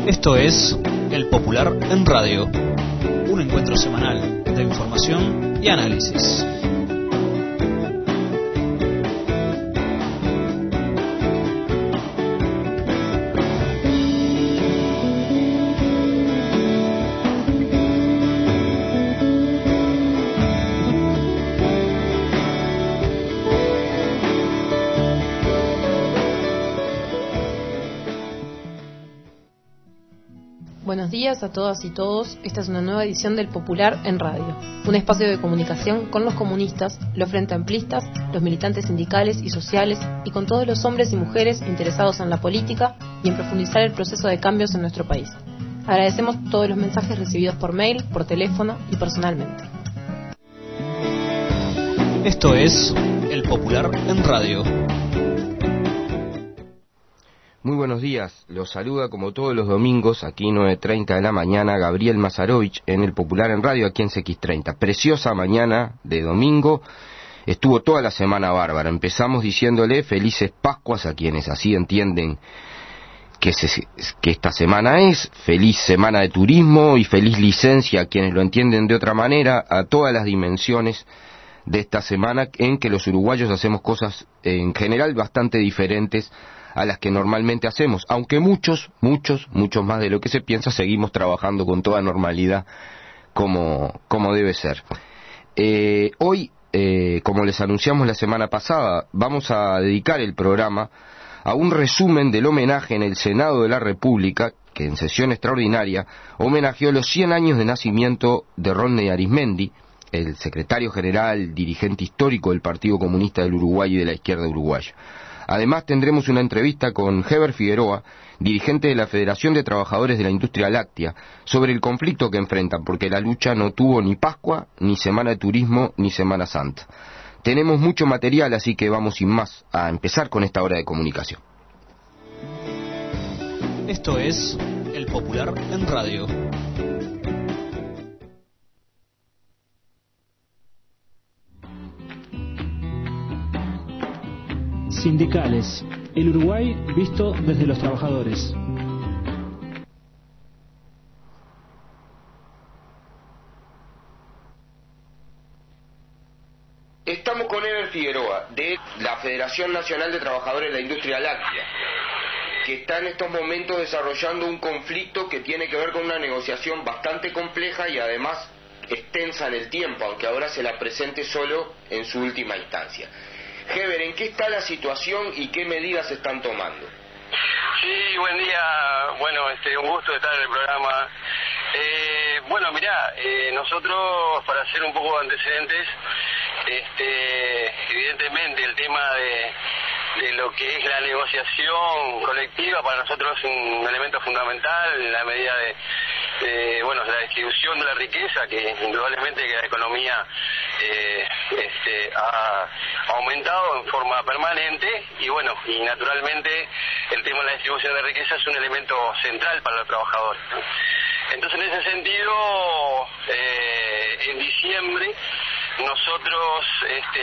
Esto es El Popular en Radio, un encuentro semanal de información y análisis. Buenos días a todas y todos. Esta es una nueva edición del Popular en Radio, un espacio de comunicación con los comunistas, los frente amplistas, los militantes sindicales y sociales y con todos los hombres y mujeres interesados en la política y en profundizar el proceso de cambios en nuestro país. Agradecemos todos los mensajes recibidos por mail, por teléfono y personalmente. Esto es El Popular en Radio. Muy buenos días, los saluda como todos los domingos, aquí 9:30 de la mañana, Gabriel Mazarovich en El Popular en Radio, aquí en CX30. Preciosa mañana de domingo, estuvo toda la semana bárbara. Empezamos diciéndole felices Pascuas a quienes así entienden que esta semana es, feliz semana de turismo y feliz licencia a quienes lo entienden de otra manera, a todas las dimensiones de esta semana en que los uruguayos hacemos cosas en general bastante diferentes a las que normalmente hacemos, aunque muchos más de lo que se piensa seguimos trabajando con toda normalidad como debe ser. Hoy, como les anunciamos la semana pasada, vamos a dedicar el programa a un resumen del homenaje en el Senado de la República, que en sesión extraordinaria homenajeó los 100 años de nacimiento de Rodney Arismendi, el secretario general, dirigente histórico del Partido Comunista del Uruguay y de la izquierda uruguaya. Además tendremos una entrevista con Heber Figueroa, dirigente de la Federación de Trabajadores de la Industria Láctea, sobre el conflicto que enfrentan, porque la lucha no tuvo ni Pascua, ni Semana de Turismo, ni Semana Santa. Tenemos mucho material, así que vamos sin más a empezar con esta hora de comunicación. Esto es El Popular en Radio. Sindicales. El Uruguay visto desde los trabajadores. Estamos con Heber Figueroa, de la Federación Nacional de Trabajadores de la Industria Láctea, que está en estos momentos desarrollando un conflicto que tiene que ver con una negociación bastante compleja y además extensa en el tiempo, aunque ahora se la presente solo en su última instancia. Heber, ¿en qué está la situación y qué medidas se están tomando? Sí, buen día. Bueno, un gusto estar en el programa. Nosotros, para hacer un poco de antecedentes, evidentemente el tema de lo que es la negociación colectiva para nosotros es un elemento fundamental en la medida de la distribución de la riqueza, que indudablemente que la economía ha aumentado en forma permanente y naturalmente el tema de la distribución de riqueza es un elemento central para los trabajadores, ¿no? Entonces, en ese sentido, en diciembre nosotros,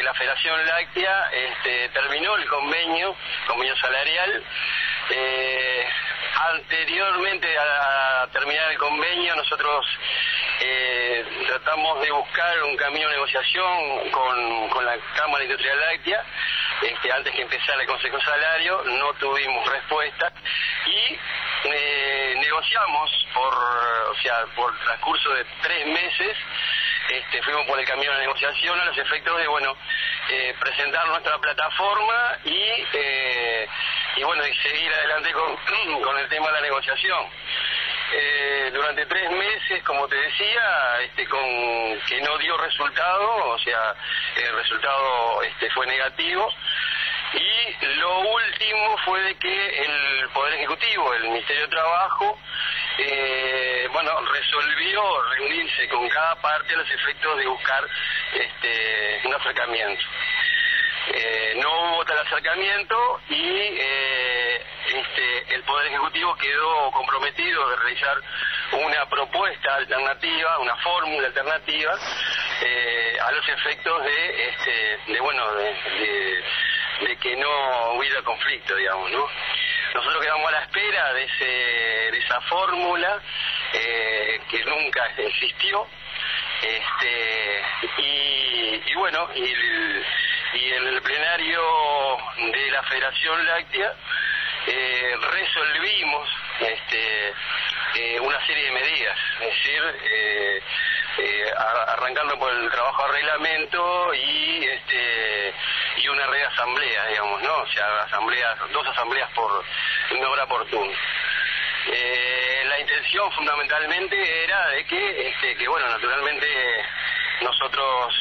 la Federación Láctea, terminó el convenio salarial. Anteriormente a terminar el convenio, nosotros tratamos de buscar un camino de negociación con la Cámara Industrial Láctea, antes que empezara el Consejo Salario. No tuvimos respuesta y negociamos por transcurso de 3 meses. Fuimos por el camino de la negociación a los efectos de presentar nuestra plataforma y seguir adelante con el tema de la negociación. Durante 3 meses, como te decía, que no dio resultado, el resultado fue negativo. Y lo último fue de que el Poder Ejecutivo, el Ministerio de Trabajo, resolvió reunirse con cada parte a los efectos de buscar un acercamiento. No hubo tal acercamiento y el Poder Ejecutivo quedó comprometido de realizar una propuesta alternativa, una fórmula alternativa a los efectos de que no hubiera conflicto, digamos, ¿no? nosotros quedamos a la espera de esa fórmula que nunca existió. Y bueno, y en el plenario de la Federación Láctea resolvimos una serie de medidas, es decir, arrancando por el trabajo de reglamento y una red de asamblea, digamos, ¿no? O sea, dos asambleas por una hora por turno. La intención fundamentalmente era de que bueno, naturalmente nosotros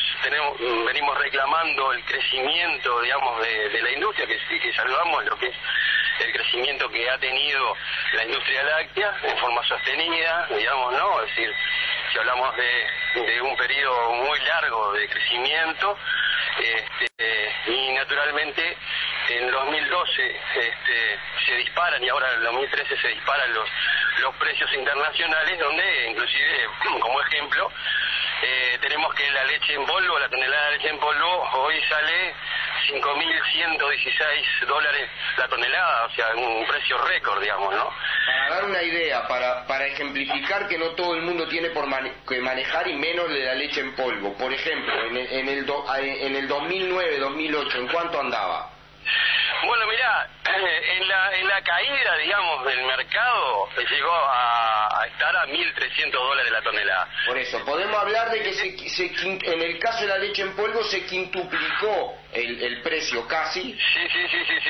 venimos reclamando el crecimiento, digamos, de la industria, que saludamos lo que es el crecimiento que ha tenido la industria láctea en forma sostenida, digamos, ¿no? Es decir, si hablamos de un periodo muy largo de crecimiento, y naturalmente en 2012 se disparan, y ahora en 2013 se disparan los precios internacionales, donde inclusive, como ejemplo, tenemos que la leche en polvo, la tonelada de leche en polvo, hoy sale $5.116 la tonelada, o sea, un precio récord, digamos, ¿no? Para dar una idea, para ejemplificar que no todo el mundo tiene que manejar, y menos de la leche en polvo. Por ejemplo, en el 2009-2008, ¿en cuánto andaba? Bueno, mirá, en la caída, digamos, del mercado, llegó a estar a $1.300 la tonelada. Por eso, podemos hablar de que en el caso de la leche en polvo se quintuplicó el precio casi. Sí,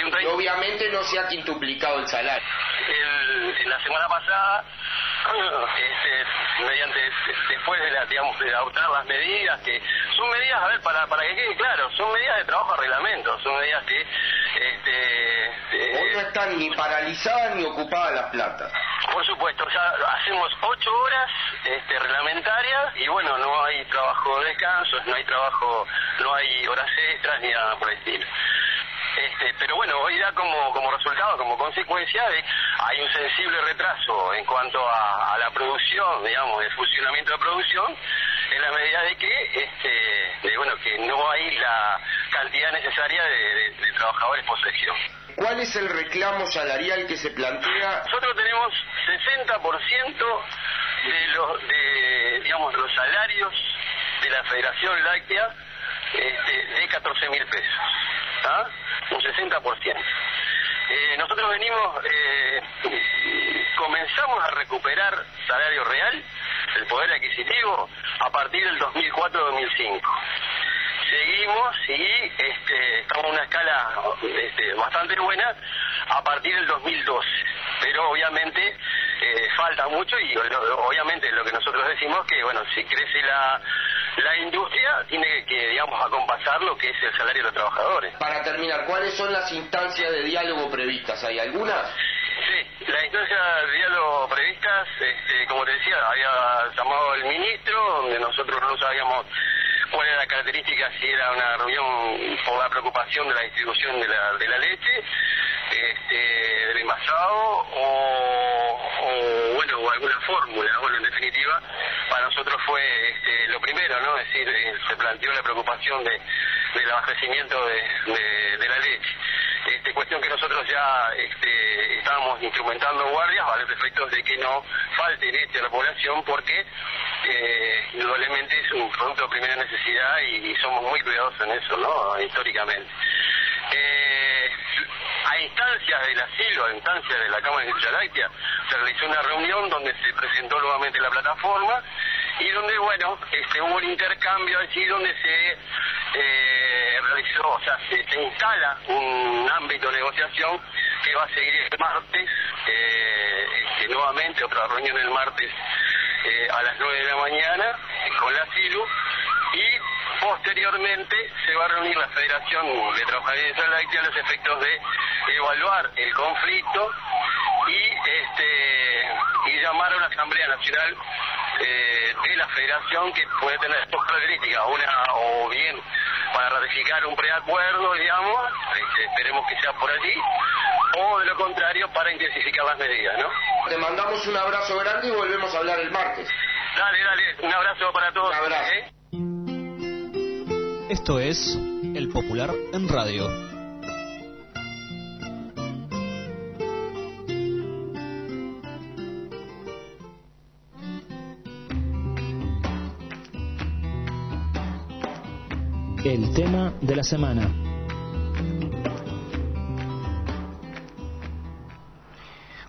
un 30%. Y obviamente no se ha quintuplicado el salario. La semana pasada, después de adoptar las medidas, que son medidas, a ver, para que quede claro, son medidas de trabajo a reglamento, son medidas que hoy no están ni paralizadas ni ocupadas las plantas. Por supuesto, o sea, hacemos 8 horas reglamentarias, y bueno, no hay trabajo de descansos, no hay horas extras ni nada por el estilo. Pero bueno, hoy da como resultado, como consecuencia, hay un sensible retraso en cuanto a la producción, digamos, el funcionamiento de producción, en la medida de que que no hay la cantidad necesaria de trabajadores por sección. ¿Cuál es el reclamo salarial que se plantea? Nosotros tenemos 60% de los salarios de la Federación Láctea de 14.000 pesos. ¿Ah? Un 60%. Nosotros comenzamos a recuperar salario real, el poder adquisitivo, a partir del 2004-2005. Seguimos y estamos en una escala bastante buena a partir del 2012, pero obviamente falta mucho, y obviamente lo que nosotros decimos que, bueno, si crece la industria, tiene que, digamos, acompasar lo que es el salario de los trabajadores. Para terminar, ¿cuáles son las instancias de diálogo previstas? ¿Hay algunas? Sí, las instancias de diálogo previstas, como te decía, había llamado el ministro, donde nosotros no sabíamos cuál era la característica, si era una reunión por la preocupación de la distribución de la leche, del envasado, o alguna fórmula. Bueno, en definitiva, para nosotros fue lo primero, ¿no? Es decir, se planteó la preocupación del abastecimiento de la leche. Cuestión que nosotros ya estábamos instrumentando guardias a los efectos de que no falte leche a la población, porque indudablemente es un producto de primera necesidad y somos muy cuidadosos en eso, ¿no? Históricamente. A instancias del asilo, a instancias de la Cámara de Industria Láctea, se realizó una reunión donde se presentó nuevamente la plataforma, y donde, bueno, hubo un intercambio allí donde se realizó, o sea, se instala un ámbito de negociación que va a seguir el martes, nuevamente otra reunión el martes a las 9 de la mañana con la SILU, y posteriormente se va a reunir la Federación de Trabajadores de Láctea a los efectos de evaluar el conflicto y llamar a una Asamblea Nacional de la Federación, que puede tener dos características: una, o bien para ratificar un preacuerdo, digamos, esperemos que sea por allí, o de lo contrario para intensificar las medidas, ¿no? Te mandamos un abrazo grande y volvemos a hablar el martes. Dale, un abrazo para todos. Un abrazo. Esto es El Popular en Radio. el tema de la semana.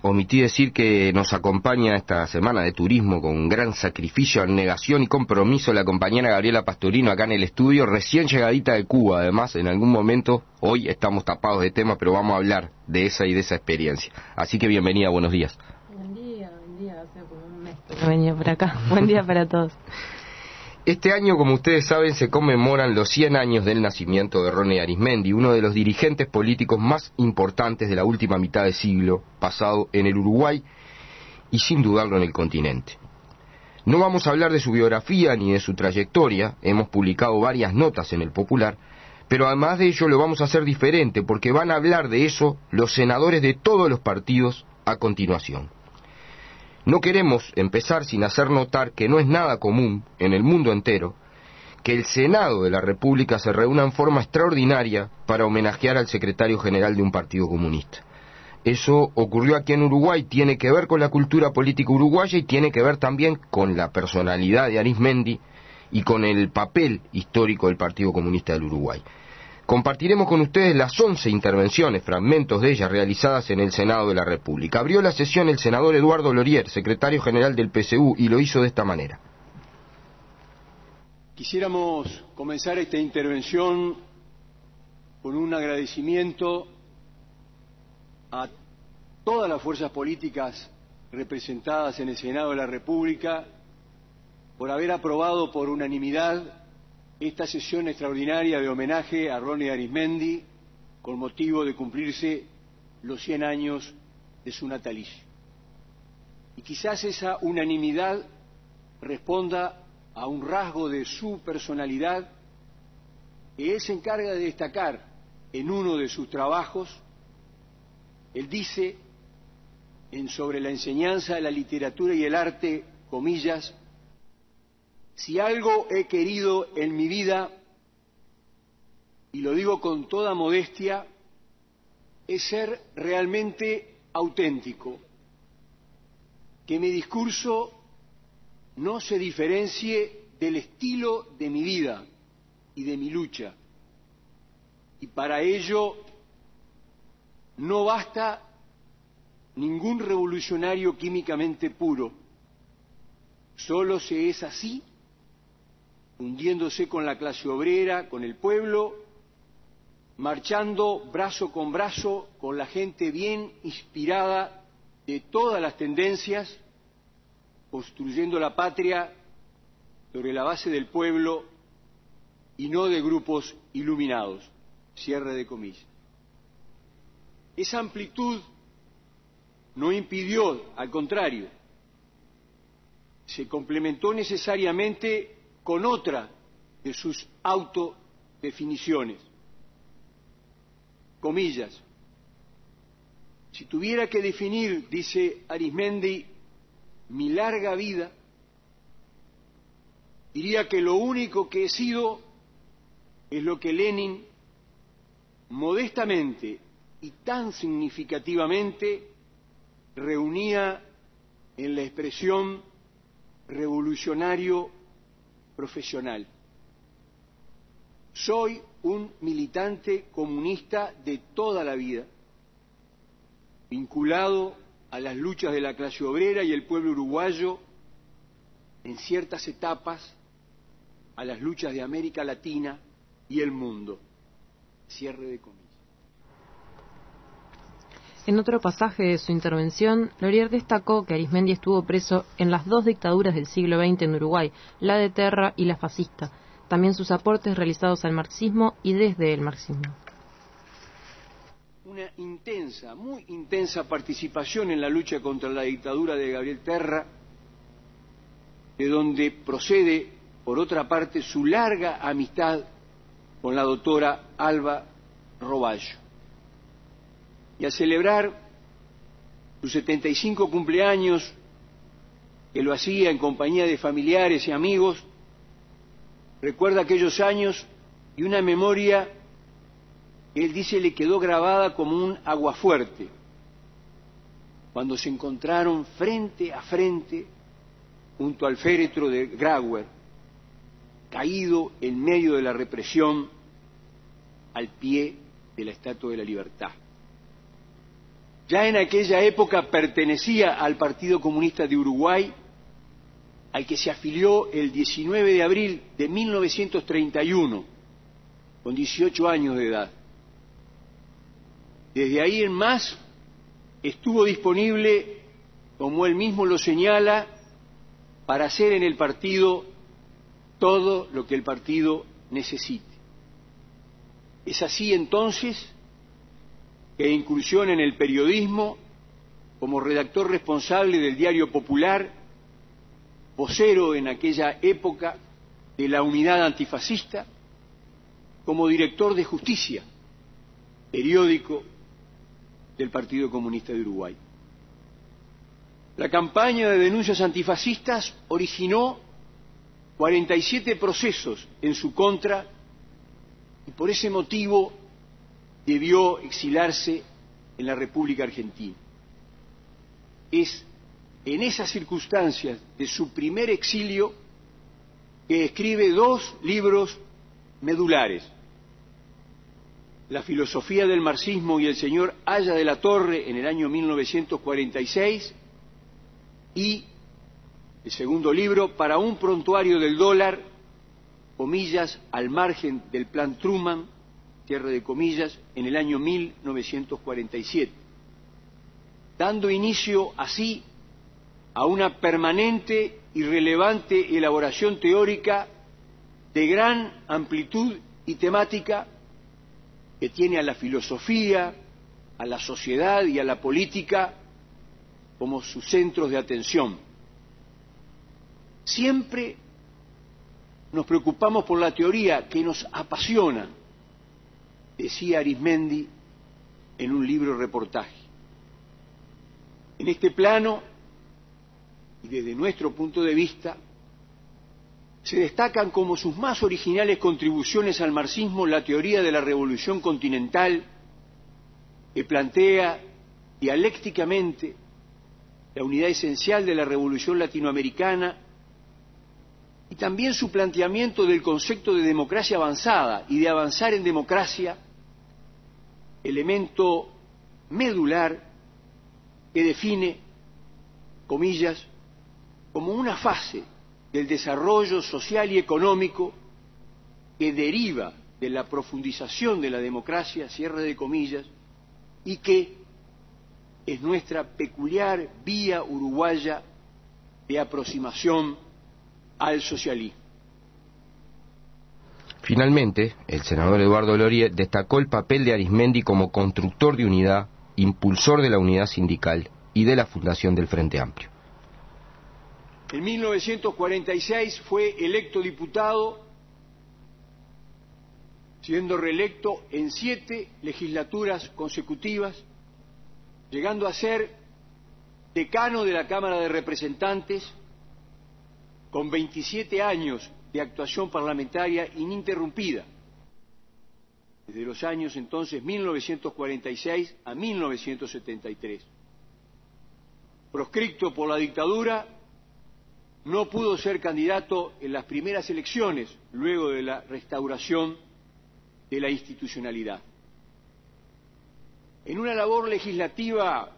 Omití decir que nos acompaña esta semana de turismo con gran sacrificio, abnegación y compromiso la compañera Gabriela Pastorino acá en el estudio, recién llegadita de Cuba. Además, en algún momento, hoy estamos tapados de tema, pero vamos a hablar de esa y de esa experiencia. Así que bienvenida, buenos días. Buen día, hace como un mes que no venía por acá. Buen día para todos. Este año, como ustedes saben, se conmemoran los 100 años del nacimiento de Ronnie Arizmendi, uno de los dirigentes políticos más importantes de la última mitad del siglo pasado en el Uruguay y sin dudarlo en el continente. No vamos a hablar de su biografía ni de su trayectoria, hemos publicado varias notas en El Popular, pero además de ello lo vamos a hacer diferente porque van a hablar de eso los senadores de todos los partidos a continuación. No queremos empezar sin hacer notar que no es nada común en el mundo entero que el Senado de la República se reúna en forma extraordinaria para homenajear al secretario general de un partido comunista. Eso ocurrió aquí en Uruguay, tiene que ver con la cultura política uruguaya y tiene que ver también con la personalidad de Arizmendi y con el papel histórico del Partido Comunista del Uruguay. Compartiremos con ustedes las 11 intervenciones, fragmentos de ellas, realizadas en el Senado de la República. Abrió la sesión el senador Eduardo Lorier, secretario general del PCU, y lo hizo de esta manera. Quisiéramos comenzar esta intervención con un agradecimiento a todas las fuerzas políticas representadas en el Senado de la República por haber aprobado por unanimidad esta sesión extraordinaria de homenaje a Ronnie Arizmendi con motivo de cumplirse los 100 años de su natalicio. Y quizás esa unanimidad responda a un rasgo de su personalidad que él se encarga de destacar en uno de sus trabajos. Él dice sobre la enseñanza de la literatura y el arte, comillas, si algo he querido en mi vida, y lo digo con toda modestia, es ser realmente auténtico, que mi discurso no se diferencie del estilo de mi vida y de mi lucha. Y para ello no basta ningún revolucionario químicamente puro. Solo se es así, hundiéndose con la clase obrera, con el pueblo, marchando brazo con brazo con la gente bien inspirada de todas las tendencias, construyendo la patria sobre la base del pueblo y no de grupos iluminados. Cierre de comillas. Esa amplitud no impidió, al contrario, se complementó necesariamente con otra de sus autodefiniciones. Comillas. Si tuviera que definir, dice Arizmendi, mi larga vida, diría que lo único que he sido es lo que Lenin modestamente y tan significativamente reunía en la expresión revolucionario profesional. Soy un militante comunista de toda la vida, vinculado a las luchas de la clase obrera y el pueblo uruguayo en ciertas etapas, a las luchas de América Latina y el mundo. Cierre de comillas. En otro pasaje de su intervención, Lorier destacó que Arizmendi estuvo preso en las dos dictaduras del siglo XX en Uruguay, la de Terra y la fascista, también sus aportes realizados al marxismo y desde el marxismo. Una intensa, muy intensa participación en la lucha contra la dictadura de Gabriel Terra, de donde procede, por otra parte, su larga amistad con la doctora Alba Roballo. Y a celebrar sus 75 cumpleaños, que lo hacía en compañía de familiares y amigos, recuerda aquellos años y una memoria que él dice le quedó grabada como un aguafuerte, cuando se encontraron frente a frente junto al féretro de Grauer, caído en medio de la represión al pie de la Estatua de la Libertad. Ya en aquella época pertenecía al Partido Comunista de Uruguay, al que se afilió el 19 de abril de 1931, con 18 años de edad. Desde ahí en más estuvo disponible, como él mismo lo señala, para hacer en el partido todo lo que el partido necesite. Es así entonces que incursiona en el periodismo como redactor responsable del Diario Popular, vocero en aquella época de la Unidad Antifascista, como director de Justicia, periódico del Partido Comunista de Uruguay. La campaña de denuncias antifascistas originó 47 procesos en su contra y por ese motivo debió exilarse en la República Argentina. Es en esas circunstancias de su primer exilio que escribe 2 libros medulares: La filosofía del marxismo y el señor Aya de la Torre en el año 1946 y el segundo libro, Para un prontuario del dólar, comillas, al margen del plan Truman, cierre de comillas, en el año 1947, dando inicio así a una permanente y relevante elaboración teórica de gran amplitud y temática que tiene a la filosofía, a la sociedad y a la política como sus centros de atención. Siempre nos preocupamos por la teoría que nos apasiona, decía Arismendi en un libro reportaje. En este plano, y desde nuestro punto de vista, se destacan como sus más originales contribuciones al marxismo la teoría de la revolución continental, que plantea dialécticamente la unidad esencial de la revolución latinoamericana, y también su planteamiento del concepto de democracia avanzada y de avanzar en democracia, elemento medular que define, comillas, como una fase del desarrollo social y económico que deriva de la profundización de la democracia, cierre de comillas, y que es nuestra peculiar vía uruguaya de aproximación al socialismo. Finalmente, el senador Eduardo Lorie destacó el papel de Arismendi como constructor de unidad, impulsor de la unidad sindical y de la fundación del Frente Amplio. En 1946 fue electo diputado, siendo reelecto en 7 legislaturas consecutivas, llegando a ser decano de la Cámara de Representantes, con 27 años de actuación parlamentaria ininterrumpida, desde los años entonces 1946 a 1973. Proscripto por la dictadura, no pudo ser candidato en las primeras elecciones, luego de la restauración de la institucionalidad. En una labor legislativa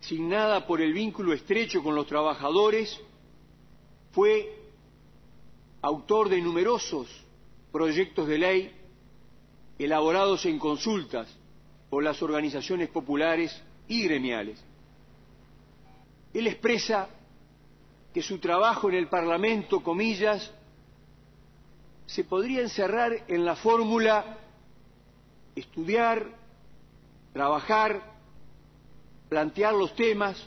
signada por el vínculo estrecho con los trabajadores, fue autor de numerosos proyectos de ley elaborados en consultas por las organizaciones populares y gremiales. Él expresa que su trabajo en el Parlamento, comillas, se podría encerrar en la fórmula estudiar, trabajar, plantear los temas,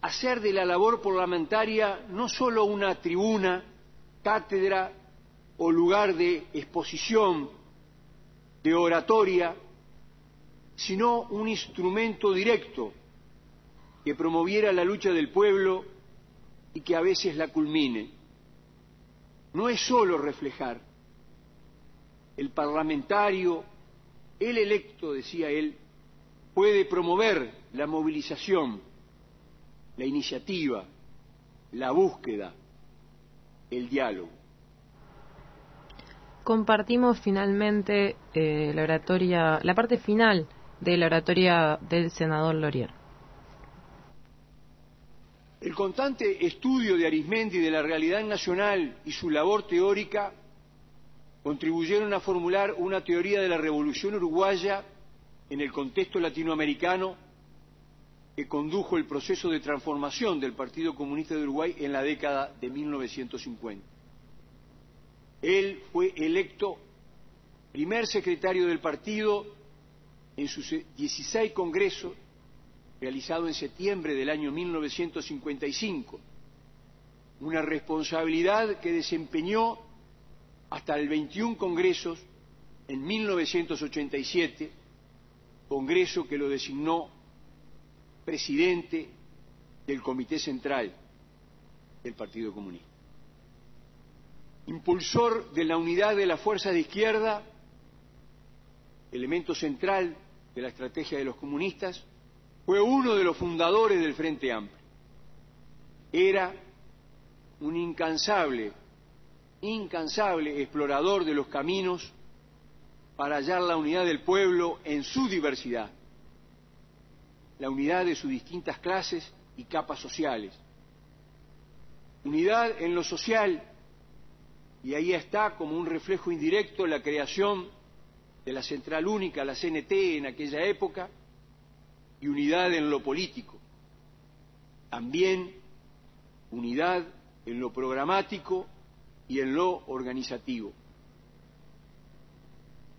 hacer de la labor parlamentaria no solo una tribuna, cátedra o lugar de exposición, de oratoria, sino un instrumento directo que promoviera la lucha del pueblo y que a veces la culmine. No es solo reflejar. El parlamentario, el electo, decía él, puede promover la movilización, la iniciativa, la búsqueda, el diálogo. compartimos finalmente la parte final de la oratoria del senador Lorier. El constante estudio de Arizmendi de la realidad nacional y su labor teórica contribuyeron a formular una teoría de la Revolución Uruguaya en el contexto latinoamericano que condujo el proceso de transformación del Partido Comunista de Uruguay en la década de 1950. Él fue electo primer secretario del partido en sus 16 congresos, realizado en septiembre del año 1955, una responsabilidad que desempeñó hasta el 21 congresos en 1987, congreso que lo designó presidente del Comité Central del Partido Comunista. Impulsor de la unidad de las fuerzas de izquierda, elemento central de la estrategia de los comunistas, fue uno de los fundadores del Frente Amplio. Era un incansable explorador de los caminos para hallar la unidad del pueblo en su diversidad, la unidad de sus distintas clases y capas sociales, unidad en lo social, y ahí está como un reflejo indirecto la creación de la Central Única, la CNT en aquella época, y unidad en lo político, también unidad en lo programático y en lo organizativo.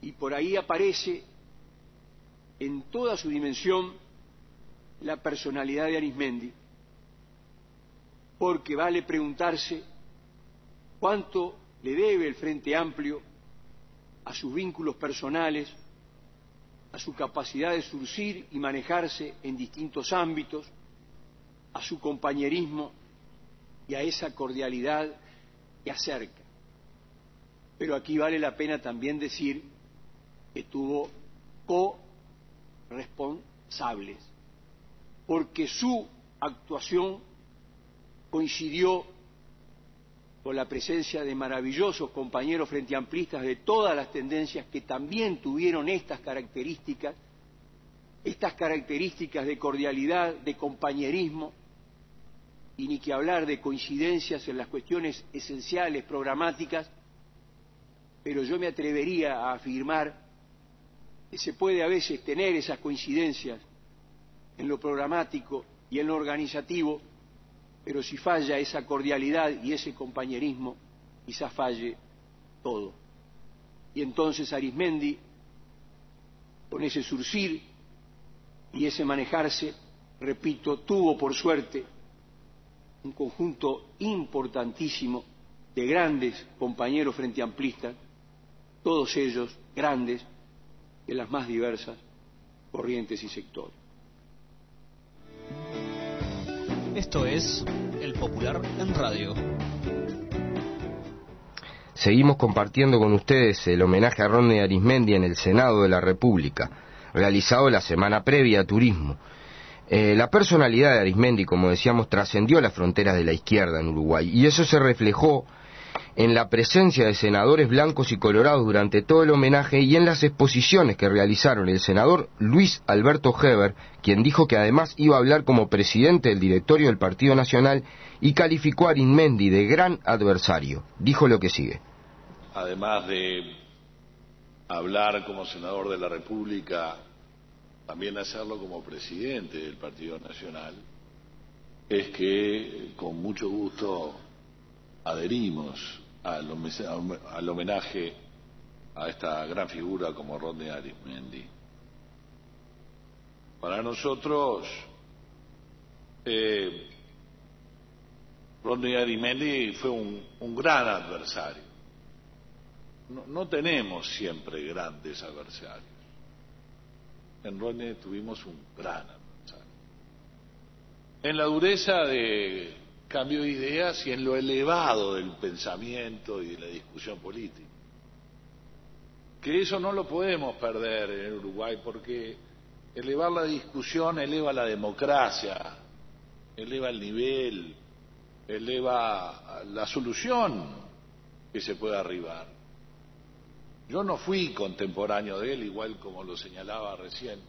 Y por ahí aparece en toda su dimensión la personalidad de Arizmendi, porque vale preguntarse cuánto le debe el Frente Amplio a sus vínculos personales, a su capacidad de surcir y manejarse en distintos ámbitos, a su compañerismo y a esa cordialidad que acerca. Pero aquí vale la pena también decir que tuvo corresponsables, porque su actuación coincidió con la presencia de maravillosos compañeros frente-amplistas de todas las tendencias que también tuvieron estas características de cordialidad, de compañerismo, y ni que hablar de coincidencias en las cuestiones esenciales, programáticas, pero yo me atrevería a afirmar que se puede a veces tener esas coincidencias en lo programático y en lo organizativo, pero si falla esa cordialidad y ese compañerismo, quizás falle todo. Y entonces Arizmendi, con ese surcir y ese manejarse, repito, tuvo por suerte un conjunto importantísimo de grandes compañeros frente-amplistas, todos ellos grandes, de las más diversas corrientes y sectores. Esto es El Popular en Radio. Seguimos compartiendo con ustedes el homenaje a Rodney Arizmendi en el Senado de la República, realizado la semana previa a Turismo. La personalidad de Arizmendi, como decíamos, trascendió las fronteras de la izquierda en Uruguay, y eso se reflejó en la presencia de senadores blancos y colorados durante todo el homenaje y en las exposiciones que realizaron el senador Luis Alberto Heber, quien dijo que además iba a hablar como presidente del directorio del Partido Nacional, y calificó a Arizmendi de gran adversario. Dijo lo que sigue. Además de hablar como senador de la República, también hacerlo como presidente del Partido Nacional, es que con mucho gusto adherimos al homenaje a esta gran figura como Rodney Arizmendi. Para nosotros, Rodney Arizmendi fue un gran adversario. No tenemos siempre grandes adversarios. En Rodney tuvimos un gran adversario. En la dureza de cambio de ideas y en lo elevado del pensamiento y de la discusión política. Que eso no lo podemos perder en Uruguay, porque elevar la discusión eleva la democracia, eleva el nivel, eleva la solución que se puede arribar. Yo no fui contemporáneo de él, igual como lo señalaba recién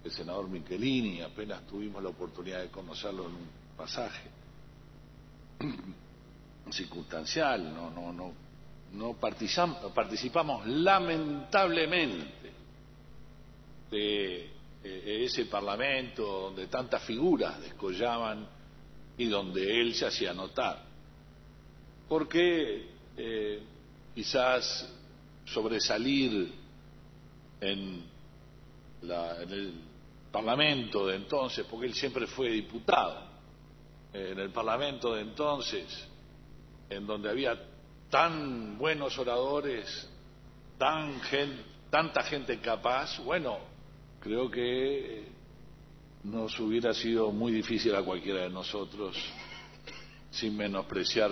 el senador Michelini, apenas tuvimos la oportunidad de conocerlo en un pasaje circunstancial, no participamos lamentablemente de ese parlamento donde tantas figuras descollaban y donde él se hacía notar, porque quizás sobresalir en el parlamento de entonces, porque él siempre fue diputado, en el parlamento de entonces, en donde había tan buenos oradores, tanta gente capaz, bueno, creo que nos hubiera sido muy difícil a cualquiera de nosotros, sin menospreciar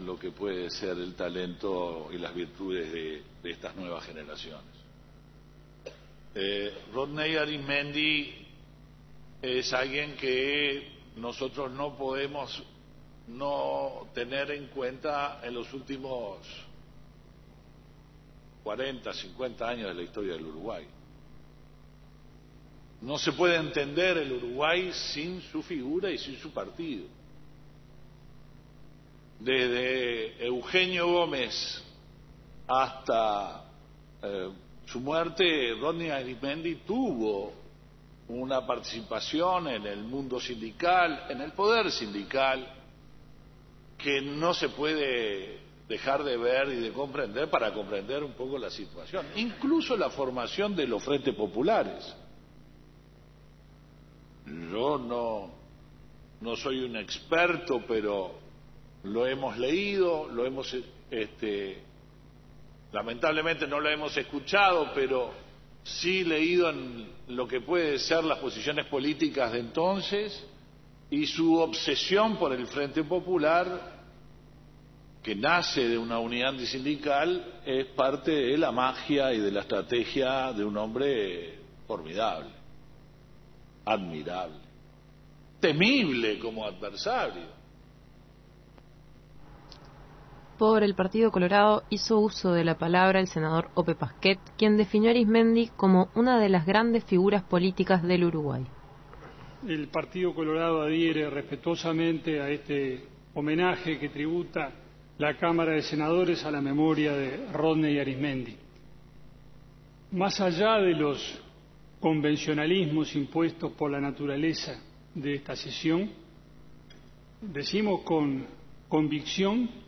lo que puede ser el talento y las virtudes de estas nuevas generaciones. Rodney Arizmendi es alguien que nosotros no podemos no tener en cuenta en los últimos 40, 50 años de la historia del Uruguay. No se puede entender el Uruguay sin su figura y sin su partido. Desde Eugenio Gómez hasta su muerte, Rodney Arizmendi tuvo una participación en el mundo sindical, en el poder sindical, que no se puede dejar de ver y de comprender para comprender un poco la situación. Incluso la formación de los frentes populares. Yo no soy un experto, pero lo hemos leído, lo hemos, lamentablemente no lo hemos escuchado, pero sí leído en lo que puede ser las posiciones políticas de entonces y su obsesión por el Frente Popular, que nace de una unidad antisindical, es parte de la magia y de la estrategia de un hombre formidable, admirable, temible como adversario. Por el Partido Colorado hizo uso de la palabra el senador Ope Pasquet, quien definió a Arizmendi como una de las grandes figuras políticas del Uruguay. El Partido Colorado adhiere respetuosamente a este homenaje que tributa la Cámara de Senadores a la memoria de Rodney Arizmendi. Más allá de los convencionalismos impuestos por la naturaleza de esta sesión, decimos con convicción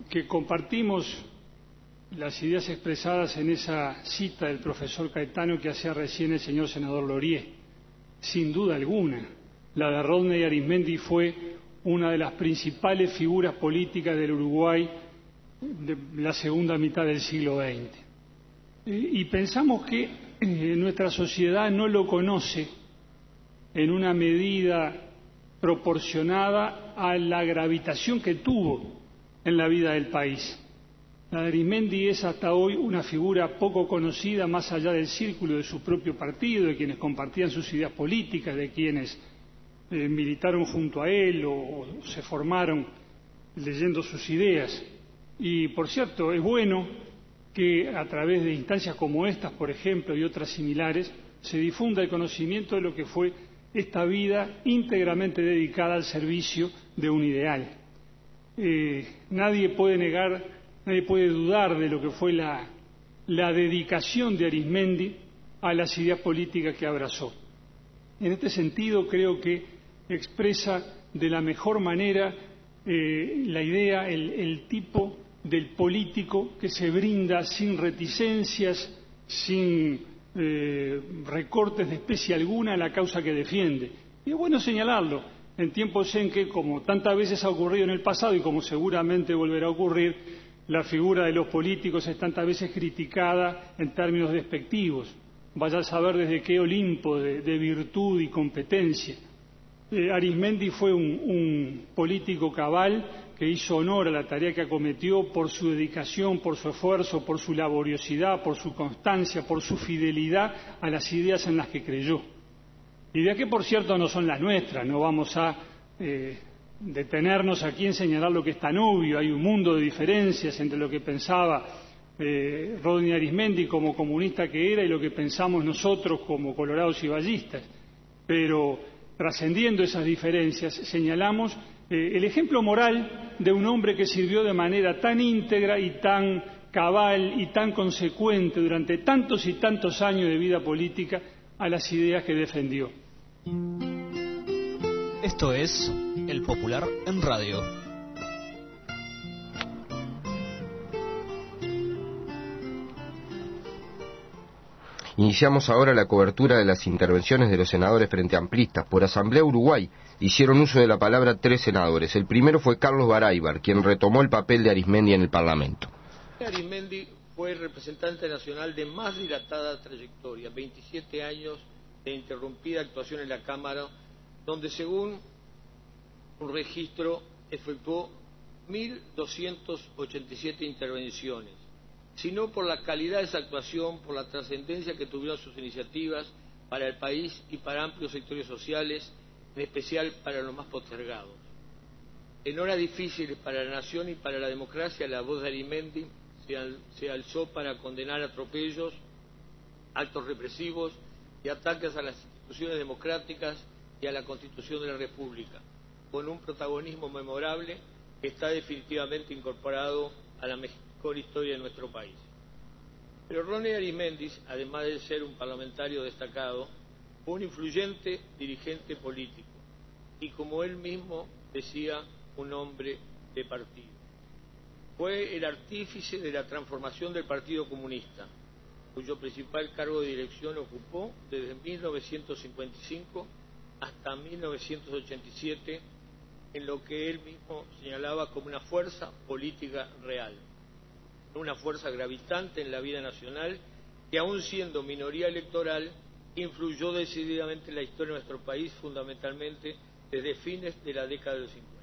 que compartimos las ideas expresadas en esa cita del profesor Caetano que hacía recién el señor senador Lorié. Sin duda alguna, la de Rodney Arizmendi fue una de las principales figuras políticas del Uruguay de la segunda mitad del siglo XX. Y pensamos que nuestra sociedad no lo conoce en una medida proporcionada a la gravitación que tuvo en la vida del país. La de Arizmendi es hasta hoy una figura poco conocida más allá del círculo de su propio partido, de quienes compartían sus ideas políticas, de quienes militaron junto a él o se formaron leyendo sus ideas. Y, por cierto, es bueno que a través de instancias como estas, por ejemplo, y otras similares, se difunda el conocimiento de lo que fue esta vida íntegramente dedicada al servicio de un ideal. Nadie puede dudar de lo que fue la dedicación de Arizmendi a las ideas políticas que abrazó. En este sentido, creo que expresa de la mejor manera la idea, el tipo del político que se brinda sin reticencias, sin recortes de especie alguna a la causa que defiende. Y es bueno señalarlo. En tiempos en que, como tantas veces ha ocurrido en el pasado y como seguramente volverá a ocurrir, la figura de los políticos es tantas veces criticada en términos despectivos. Vaya a saber desde qué Olimpo de virtud y competencia. Arizmendi fue un político cabal que hizo honor a la tarea que acometió por su dedicación, por su esfuerzo, por su laboriosidad, por su constancia, por su fidelidad a las ideas en las que creyó. Ideas que, por cierto, no son las nuestras. No vamos a detenernos aquí en señalar lo que es tan obvio. Hay un mundo de diferencias entre lo que pensaba Rodney Arismendi como comunista que era y lo que pensamos nosotros como colorados y vallistas. Pero trascendiendo esas diferencias, señalamos el ejemplo moral de un hombre que sirvió de manera tan íntegra y tan cabal y tan consecuente durante tantos y tantos años de vida política a las ideas que defendió. Esto es El Popular en Radio. Iniciamos ahora la cobertura de las intervenciones de los senadores frente amplistas. Por Asamblea Uruguay hicieron uso de la palabra 3 senadores. El primero fue Carlos Baraybar, quien retomó el papel de Arismendi en el Parlamento. Arismendi fue el representante nacional de más dilatada trayectoria, 27 años de interrumpida actuación en la Cámara, donde según un registro efectuó 1.287 intervenciones, sino por la calidad de esa actuación, por la trascendencia que tuvieron sus iniciativas para el país y para amplios sectores sociales, en especial para los más postergados. En horas difíciles para la nación y para la democracia, la voz de Arismendi se alzó para condenar atropellos, actos represivos y ataques a las instituciones democráticas y a la Constitución de la República, con un protagonismo memorable que está definitivamente incorporado a la mejor historia de nuestro país. Pero Rodney Arismendi, además de ser un parlamentario destacado, fue un influyente dirigente político y, como él mismo decía, un hombre de partido. Fue el artífice de la transformación del Partido Comunista, cuyo principal cargo de dirección ocupó desde 1955 hasta 1987, en lo que él mismo señalaba como una fuerza política real, una fuerza gravitante en la vida nacional que, aun siendo minoría electoral, influyó decididamente en la historia de nuestro país, fundamentalmente desde fines de la década del 50.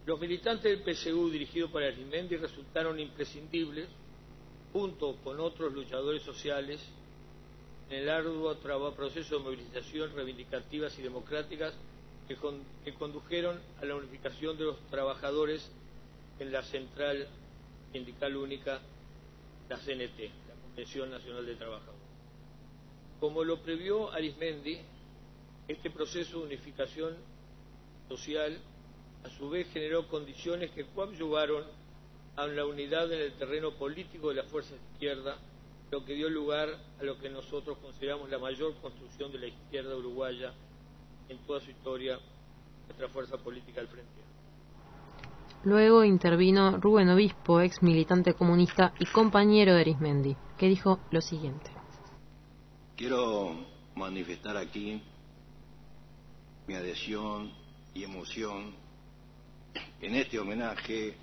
Los militantes del PSU dirigidos por Arismendi resultaron imprescindibles, junto con otros luchadores sociales, en el arduo proceso de movilización reivindicativas y democráticas que condujeron a la unificación de los trabajadores en la Central Sindical Única, la CNT, la Convención Nacional de Trabajadores. Como lo previó Arismendi, este proceso de unificación social a su vez generó condiciones que coadyuvaron a la unidad en el terreno político de la fuerza de izquierda, lo que dio lugar a lo que nosotros consideramos la mayor construcción de la izquierda uruguaya en toda su historia, nuestra fuerza política al frente. Luego intervino Rubén Obispo, ex militante comunista y compañero de Arismendi, que dijo lo siguiente. Quiero manifestar aquí mi adhesión y emoción en este homenaje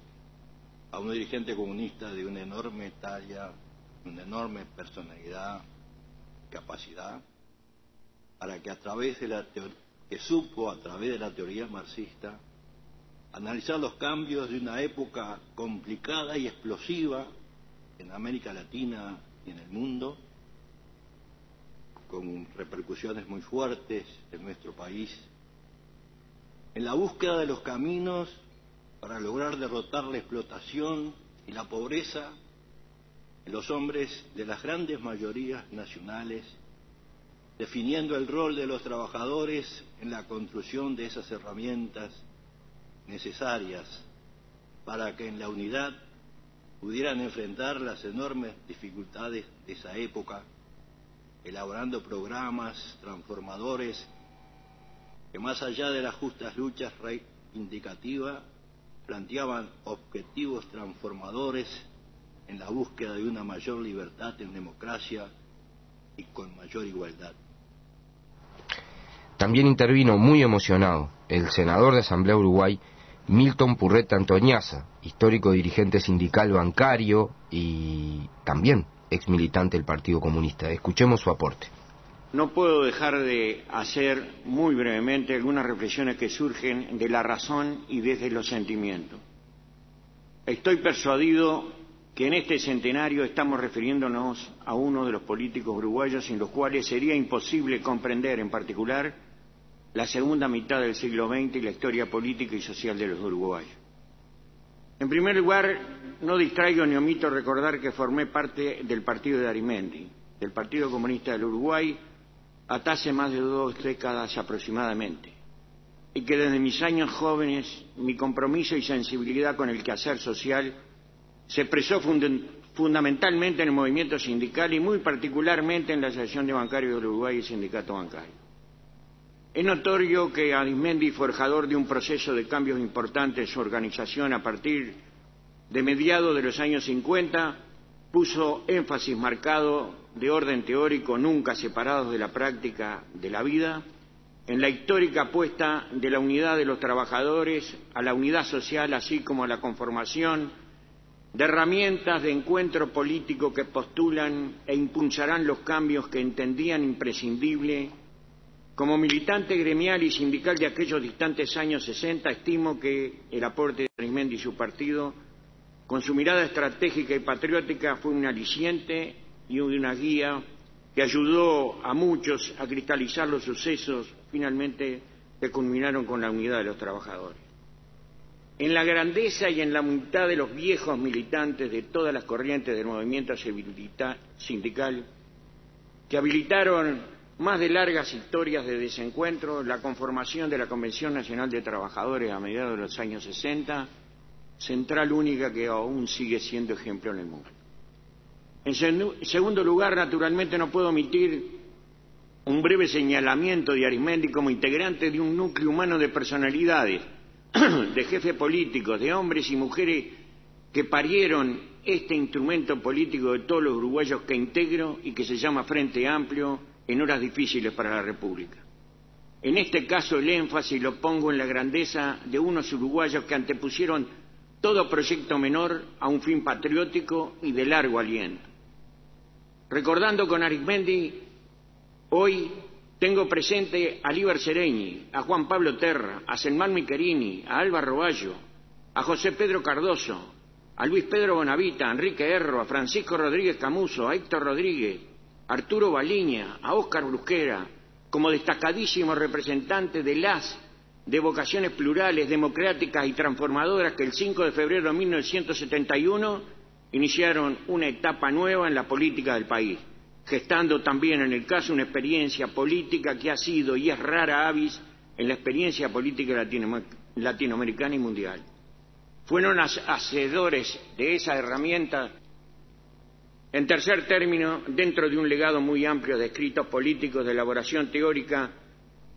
a un dirigente comunista de una enorme talla, una enorme personalidad, capacidad, para que a través de que supo a través de la teoría marxista analizar los cambios de una época complicada y explosiva en América Latina y en el mundo, con repercusiones muy fuertes en nuestro país, en la búsqueda de los caminos para lograr derrotar la explotación y la pobreza en los hombres de las grandes mayorías nacionales, definiendo el rol de los trabajadores en la construcción de esas herramientas necesarias para que en la unidad pudieran enfrentar las enormes dificultades de esa época, elaborando programas transformadores que, más allá de las justas luchas reivindicativas, planteaban objetivos transformadores en la búsqueda de una mayor libertad en democracia y con mayor igualdad. También intervino muy emocionado el senador de Asamblea Uruguay, Milton Purreta Antoñaza, histórico dirigente sindical bancario y también ex militante del Partido Comunista. Escuchemos su aporte. No puedo dejar de hacer muy brevemente algunas reflexiones que surgen de la razón y desde los sentimientos. Estoy persuadido que en este centenario estamos refiriéndonos a uno de los políticos uruguayos sin los cuales sería imposible comprender en particular la segunda mitad del siglo XX y la historia política y social de los uruguayos. En primer lugar, no distraigo ni omito recordar que formé parte del partido de Arismendi, del Partido Comunista del Uruguay, hasta hace más de 2 décadas aproximadamente, y que desde mis años jóvenes mi compromiso y sensibilidad con el quehacer social se expresó fundamentalmente en el movimiento sindical y muy particularmente en la Asociación de Bancarios del Uruguay y el Sindicato Bancario. Es notorio que Arismendi, forjador de un proceso de cambios importantes en su organización a partir de mediados de los años 50, puso énfasis marcado de orden teórico, nunca separados de la práctica de la vida, en la histórica apuesta de la unidad de los trabajadores a la unidad social, así como a la conformación de herramientas de encuentro político que postulan e impulsarán los cambios que entendían imprescindible. Como militante gremial y sindical de aquellos distantes años 60, estimo que el aporte de Arismendi y su partido, con su mirada estratégica y patriótica, fue un aliciente y una guía que ayudó a muchos a cristalizar los sucesos finalmente que culminaron con la unidad de los trabajadores. En la grandeza y en la humildad de los viejos militantes de todas las corrientes del movimiento sindical que habilitaron más de largas historias de desencuentro, la conformación de la Convención Nacional de Trabajadores a mediados de los años 60, central única que aún sigue siendo ejemplo en el mundo. En segundo lugar, naturalmente no puedo omitir un breve señalamiento de Arismendi como integrante de un núcleo humano de personalidades, de jefes políticos, de hombres y mujeres que parieron este instrumento político de todos los uruguayos que integro y que se llama Frente Amplio en horas difíciles para la República. En este caso el énfasis lo pongo en la grandeza de unos uruguayos que antepusieron todo proyecto menor a un fin patriótico y de largo aliento. Recordando con Arismendi, hoy tengo presente a Líber Seregni, a Juan Pablo Terra, a Selmán Micherini, a Alba Roballo, a José Pedro Cardoso, a Luis Pedro Bonavita, a Enrique Erro, a Francisco Rodríguez Camuso, a Héctor Rodríguez, a Arturo Baliña, a Óscar Brusquera, como destacadísimos representantes de vocaciones plurales, democráticas y transformadoras que el 5 de febrero de 1971 iniciaron una etapa nueva en la política del país, gestando también en el caso una experiencia política que ha sido y es rara avis en la experiencia política latinoamericana y mundial. Fueron hacedores de esa herramienta. En tercer término, dentro de un legado muy amplio de escritos políticos de elaboración teórica,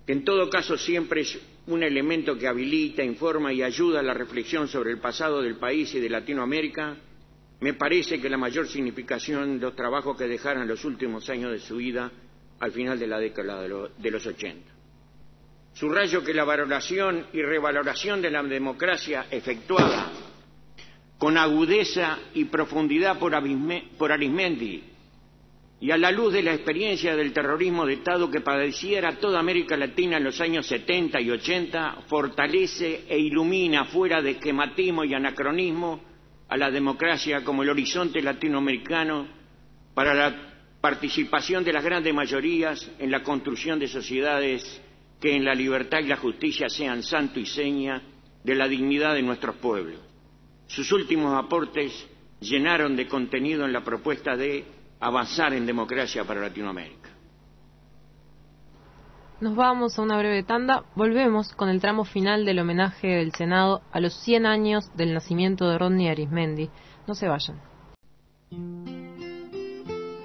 que en todo caso siempre es un elemento que habilita, informa y ayuda a la reflexión sobre el pasado del país y de Latinoamérica, me parece que la mayor significación de los trabajos que dejaron los últimos años de su vida al final de la década de los 80. Subrayo que la valoración y revaloración de la democracia efectuada con agudeza y profundidad por Arismendi y a la luz de la experiencia del terrorismo de Estado que padeciera toda América Latina en los años 70 y 80, fortalece e ilumina fuera de esquematismo y anacronismo a la democracia como el horizonte latinoamericano para la participación de las grandes mayorías en la construcción de sociedades que en la libertad y la justicia sean santo y seña de la dignidad de nuestros pueblos. Sus últimos aportes llenaron de contenido en la propuesta de avanzar en democracia para Latinoamérica. Nos vamos a una breve tanda, volvemos con el tramo final del homenaje del Senado a los 100 años del nacimiento de Rodney Arismendi. No se vayan.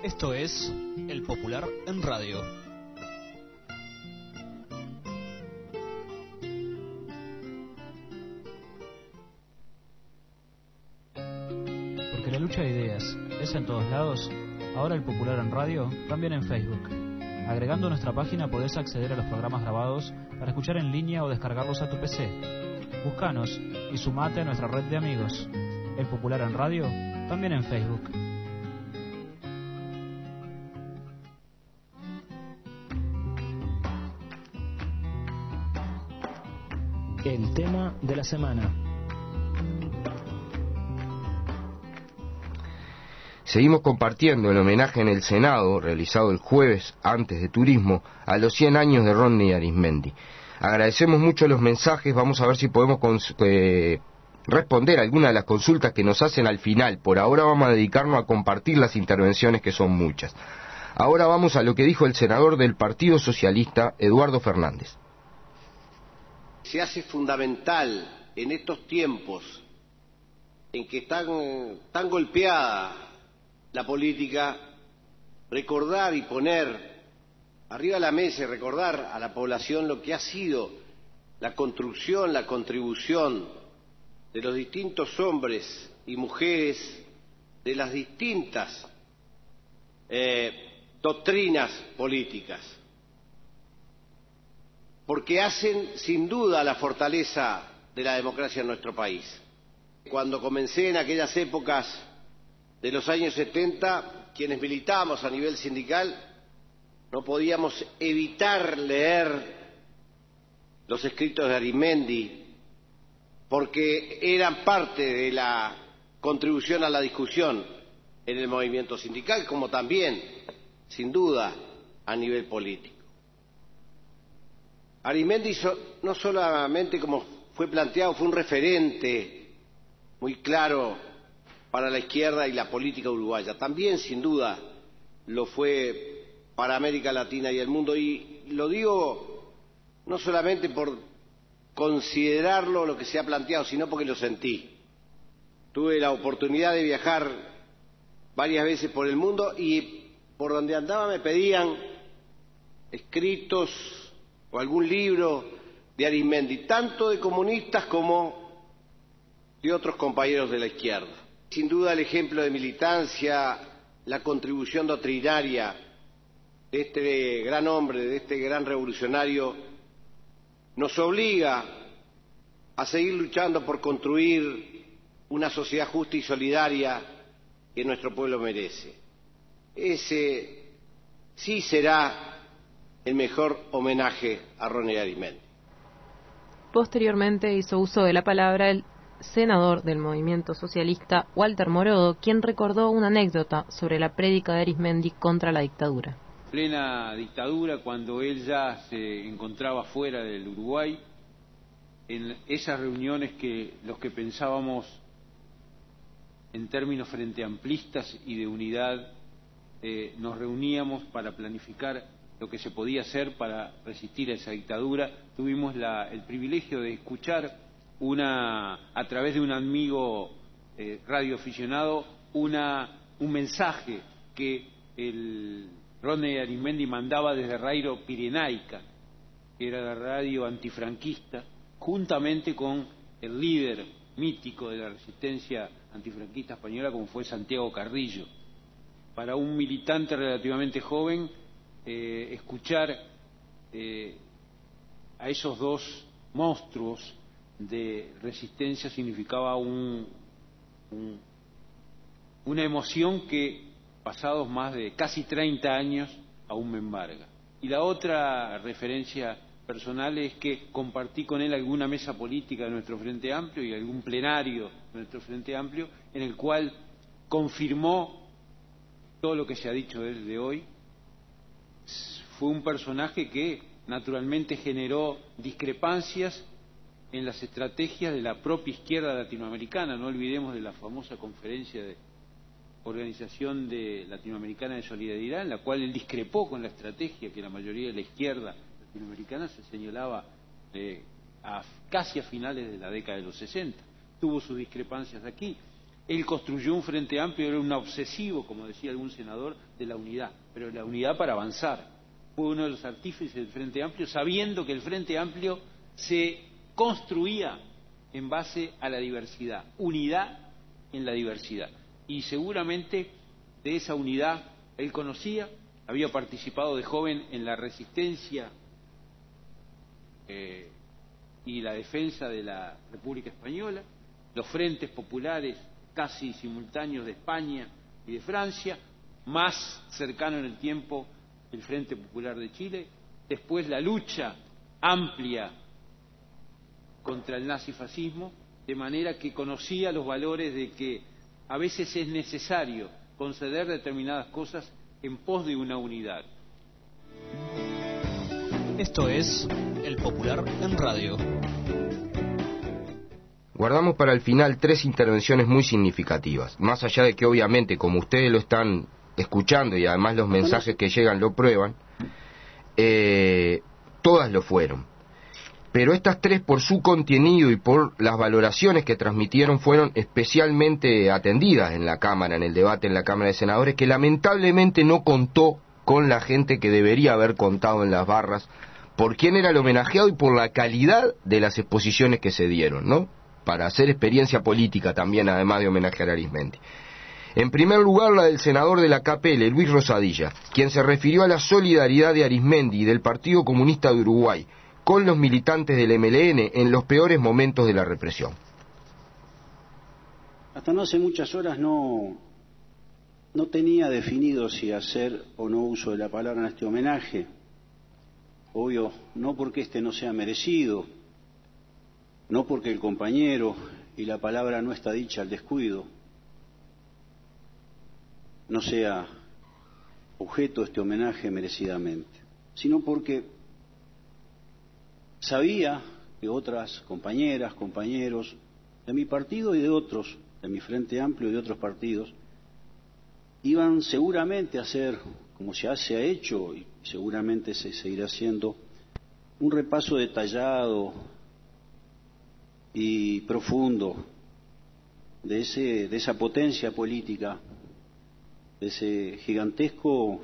Esto es El Popular en Radio. Porque la lucha de ideas es en todos lados, ahora El Popular en Radio, también en Facebook. Agregando nuestra página podés acceder a los programas grabados para escuchar en línea o descargarlos a tu PC. Búscanos y sumate a nuestra red de amigos. El Popular en Radio, también en Facebook. El tema de la semana. Seguimos compartiendo el homenaje en el Senado, realizado el jueves antes de Turismo, a los 100 años de Rodney Arismendi. Agradecemos mucho los mensajes, vamos a ver si podemos responder algunas de las consultas que nos hacen al final. Por ahora vamos a dedicarnos a compartir las intervenciones, que son muchas. Ahora vamos a lo que dijo el senador del Partido Socialista, Eduardo Fernández. Se hace fundamental en estos tiempos en que está tan golpeada la política, recordar y poner arriba de la mesa y recordar a la población lo que ha sido la construcción, la contribución de los distintos hombres y mujeres de las distintas doctrinas políticas, porque hacen sin duda la fortaleza de la democracia en nuestro país. Cuando comencé en aquellas épocas de los años 70, quienes militábamos a nivel sindical no podíamos evitar leer los escritos de Arismendi, porque eran parte de la contribución a la discusión en el movimiento sindical, como también, sin duda, a nivel político. Arismendi no solamente, como fue planteado, fue un referente muy claro para la izquierda y la política uruguaya, también, sin duda, lo fue para América Latina y el mundo, y lo digo no solamente por considerarlo lo que se ha planteado, sino porque lo sentí. Tuve la oportunidad de viajar varias veces por el mundo y por donde andaba me pedían escritos o algún libro de Arismendi, tanto de comunistas como de otros compañeros de la izquierda. Sin duda el ejemplo de militancia, la contribución doctrinaria de este gran hombre, de este gran revolucionario, nos obliga a seguir luchando por construir una sociedad justa y solidaria que nuestro pueblo merece. Ese sí será el mejor homenaje a Ronnie Arismendi. Posteriormente hizo uso de la palabra el senador del movimiento socialista Walter Morodo, quien recordó una anécdota sobre la prédica de Arismendi contra la dictadura. Plena dictadura, cuando él ya se encontraba fuera del Uruguay, en esas reuniones que los que pensábamos en términos frente amplistas y de unidad, nos reuníamos para planificar lo que se podía hacer para resistir a esa dictadura. Tuvimos el privilegio de escuchar a través de un amigo radioaficionado un mensaje que el Ronnie Arismendi mandaba desde Radio Pirenaica, que era la radio antifranquista, juntamente con el líder mítico de la resistencia antifranquista española, como fue Santiago Carrillo. Para un militante relativamente joven, escuchar a esos dos monstruos de resistencia significaba una emoción que, pasados más de casi 30 años, aún me embarga. Y la otra referencia personal es que compartí con él alguna mesa política de nuestro Frente Amplio y algún plenario de nuestro Frente Amplio, en el cual confirmó todo lo que se ha dicho desde hoy. Fue un personaje que naturalmente generó discrepancias en las estrategias de la propia izquierda latinoamericana. No olvidemos de la famosa conferencia de Organización Latinoamericana de Solidaridad, en la cual él discrepó con la estrategia que la mayoría de la izquierda latinoamericana se señalaba casi a finales de la década de los 60. Tuvo sus discrepancias aquí. Él construyó un Frente Amplio, era un obsesivo, como decía algún senador, de la unidad, pero la unidad para avanzar. Fue uno de los artífices del Frente Amplio, sabiendo que el Frente Amplio se construía en base a la diversidad, unidad en la diversidad. Y seguramente de esa unidad él conocía, había participado de joven en la resistencia y la defensa de la República Española, los frentes populares casi simultáneos de España y de Francia, más cercano en el tiempo el Frente Popular de Chile, después la lucha amplia contra el nazifascismo, de manera que conocía los valores de que a veces es necesario conceder determinadas cosas en pos de una unidad. Esto es El Popular en Radio. Guardamos para el final 3 intervenciones muy significativas, más allá de que obviamente, como ustedes lo están escuchando y además los mensajes que llegan lo prueban, todas lo fueron. Pero estas 3, por su contenido y por las valoraciones que transmitieron, fueron especialmente atendidas en la Cámara, en el debate en la Cámara de Senadores, que lamentablemente no contó con la gente que debería haber contado en las barras, por quién era el homenajeado y por la calidad de las exposiciones que se dieron, ¿no? Para hacer experiencia política también, además de homenajear a Arizmendi. En primer lugar, la del senador de la KPL, Luis Rosadilla, quien se refirió a la solidaridad de Arizmendi y del Partido Comunista de Uruguay con los militantes del MLN en los peores momentos de la represión. Hasta no hace muchas horas no tenía definido si hacer o no uso de la palabra en este homenaje. Obvio, no porque este no sea merecido, no porque el compañero y la palabra no está dicha al descuido, no sea objeto de este homenaje merecidamente, sino porque sabía que otras compañeras, compañeros de mi partido y de otros, de mi Frente Amplio y de otros partidos, iban seguramente a hacer, como se ha hecho y seguramente se seguirá haciendo, un repaso detallado y profundo de esa potencia política, de ese gigantesco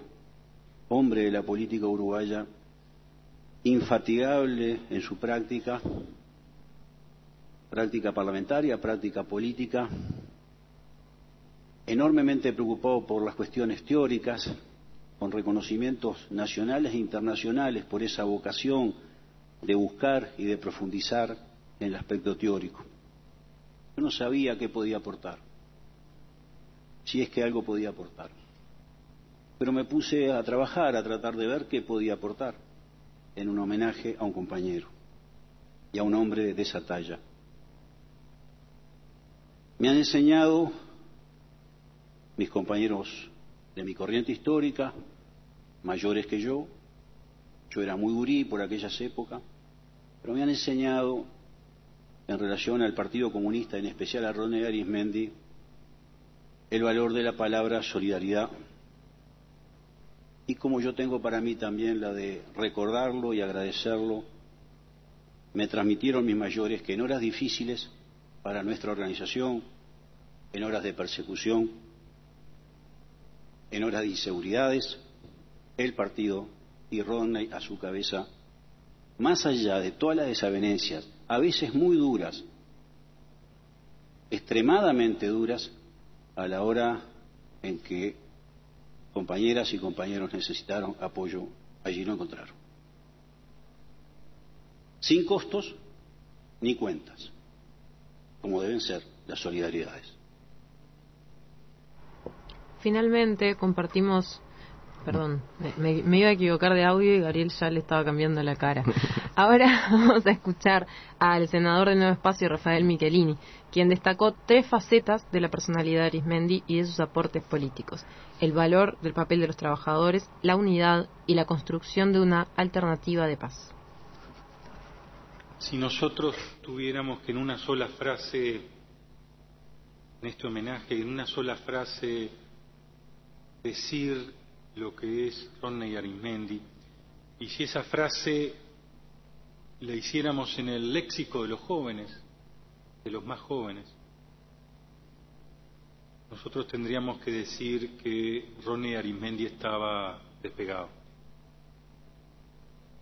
hombre de la política uruguaya, infatigable en su práctica parlamentaria, práctica política, enormemente preocupado por las cuestiones teóricas, con reconocimientos nacionales e internacionales por esa vocación de buscar y de profundizar en el aspecto teórico. Yo no sabía qué podía aportar, si es que algo podía aportar, pero me puse a trabajar, a tratar de ver qué podía aportar en un homenaje a un compañero y a un hombre de esa talla. Me han enseñado mis compañeros de mi corriente histórica, mayores que yo era muy gurí por aquellas épocas, pero me han enseñado en relación al Partido Comunista, en especial a Rodney Arizmendi, el valor de la palabra solidaridad, y como yo tengo para mí también la de recordarlo y agradecerlo, me transmitieron mis mayores que en horas difíciles para nuestra organización, en horas de persecución, en horas de inseguridades, el partido y Rodney a su cabeza, más allá de todas las desavenencias, a veces muy duras, extremadamente duras, a la hora en que compañeras y compañeros necesitaron apoyo, allí lo encontraron. Sin costos ni cuentas, como deben ser las solidaridades. Finalmente compartimos, perdón, me iba a equivocar de audio y Gabriel ya le estaba cambiando la cara. Ahora vamos a escuchar al senador de Nuevo Espacio, Rafael Michelini, quien destacó 3 facetas de la personalidad de Arizmendi y de sus aportes políticos: el valor del papel de los trabajadores, la unidad y la construcción de una alternativa de paz. Si nosotros tuviéramos que en una sola frase, en este homenaje, en una sola frase decir lo que es Rodney Arizmendi, y si esa frase la hiciéramos en el léxico de los jóvenes, de los más jóvenes, nosotros tendríamos que decir que Rodney Arizmendi estaba despegado.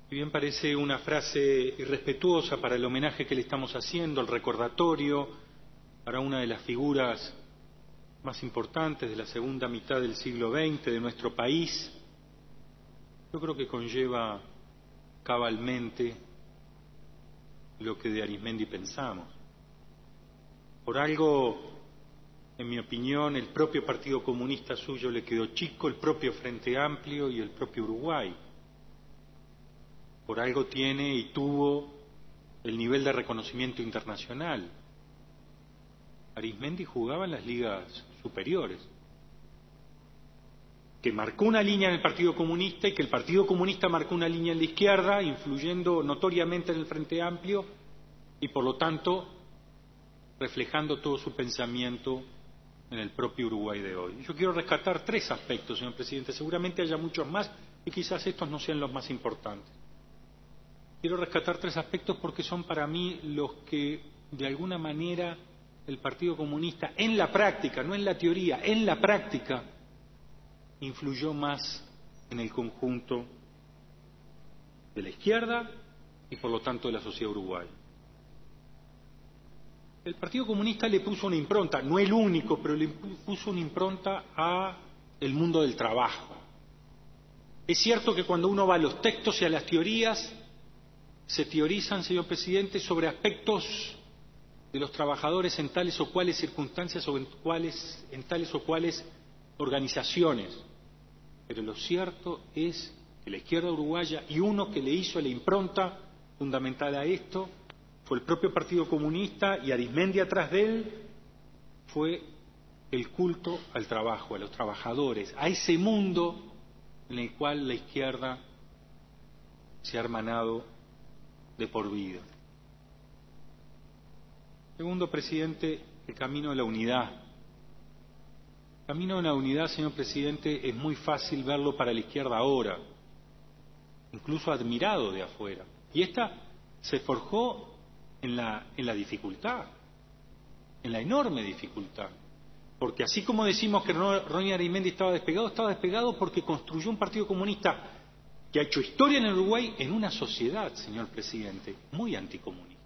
Si bien parece una frase irrespetuosa para el homenaje que le estamos haciendo, el recordatorio para una de las figuras más importantes de la segunda mitad del siglo XX de nuestro país, yo creo que conlleva cabalmente lo que de Arizmendi pensamos. Por algo, en mi opinión, el propio Partido Comunista suyo le quedó chico, el propio Frente Amplio y el propio Uruguay. Por algo tiene y tuvo el nivel de reconocimiento internacional. Arizmendi jugaba en las ligas superiores, que marcó una línea en el Partido Comunista y que el Partido Comunista marcó una línea en la izquierda, influyendo notoriamente en el Frente Amplio, y por lo tanto reflejando todo su pensamiento en el propio Uruguay de hoy. Yo quiero rescatar 3 aspectos, señor presidente. Seguramente haya muchos más y quizás estos no sean los más importantes. Quiero rescatar 3 aspectos porque son para mí los que, de alguna manera, el Partido Comunista, en la práctica, no en la teoría, en la práctica, influyó más en el conjunto de la izquierda y, por lo tanto, de la sociedad uruguaya. El Partido Comunista le puso una impronta, no el único, pero le puso una impronta a el mundo del trabajo. Es cierto que cuando uno va a los textos y a las teorías, se teorizan, señor presidente, sobre aspectos de los trabajadores en tales o cuales circunstancias o en tales o cuales organizaciones. Pero lo cierto es que la izquierda uruguaya, y uno que le hizo la impronta fundamental a esto, fue el propio Partido Comunista, y Arizmendi atrás de él, fue el culto al trabajo, a los trabajadores, a ese mundo en el cual la izquierda se ha hermanado de por vida. Segundo, presidente, el camino de la unidad. El camino de la unidad, señor presidente, es muy fácil verlo para la izquierda ahora, incluso admirado de afuera. Y esta se forjó en la dificultad, en la enorme dificultad. Porque así como decimos que Ronnie Arizmendi estaba despegado porque construyó un partido comunista que ha hecho historia en el Uruguay en una sociedad, señor presidente, muy anticomunista.